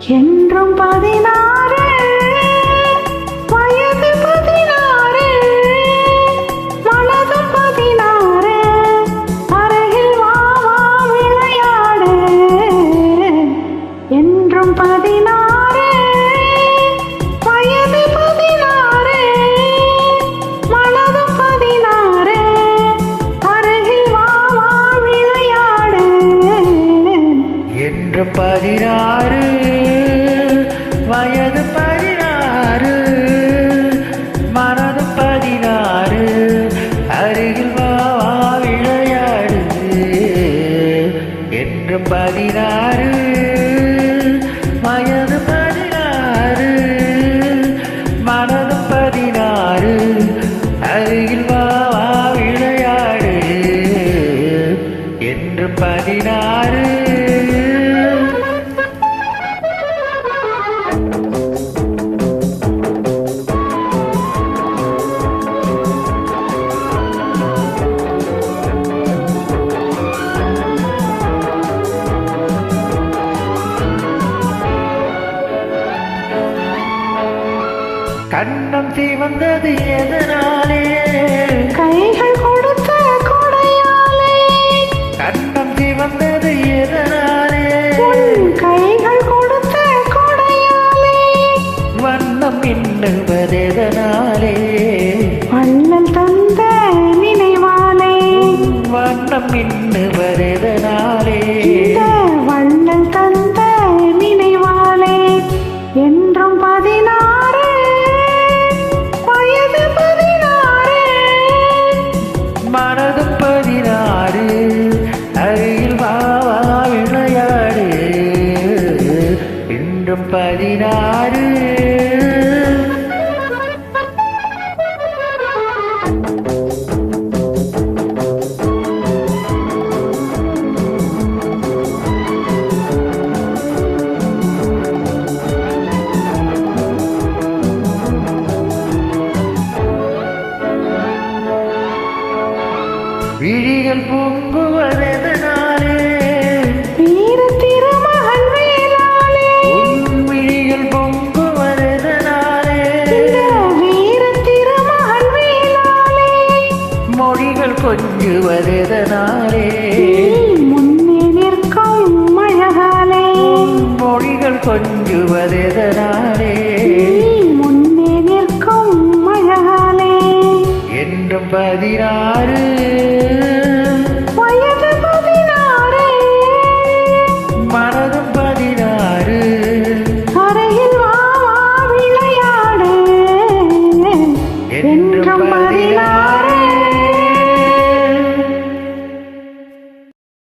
என்றும் 16 வயது 16 மனதும் 16 அருகில் வா வா விளையாடு என்றும் 16 வயது 16 மனதும் 16 அருகில் வா வா விளையாடு என்றும் 16 வயது 16 மனது 16 அருகில் வா வா விளையாடு என்றும் 16 வயது 16 மனது 16 அருகில் வா வா விளையாடு என்றும் 16 கண்ணம் சிவந்தது எதனாலே கைகள் கொடுத்த கொடையாலே கண்ணம் சிவந்தது எதனாலே உன் கைகள் கொடுத்த கொடையாலே வண்ணம் மின்னுவதெதனாலே வண்ணம் தந்த நினைவாலே வண்ணம் மின்னுவதெதனாலே இந்த வண்ணம் தந்த நினைவாலே என்றும் 16 வயது 16 மனது 16 அருகில் வா வா விளையாடு என்றும் 16 விழிகள் பொங்குவதெதனாலே வீர திருமகன் வேளாளே உன் விழிகள் பொங்குவதெதனாலே இந்த வீர திருமகன் வேளாளே மொழிகள் கொஞ்சுவதெதனாலே நீ முன்னே நிற்கும் அழகாலே மொழிகள் கொஞ்சுவதெதனாலே நீ முன்னே நிற்கும் அழகாலே என்றும் 16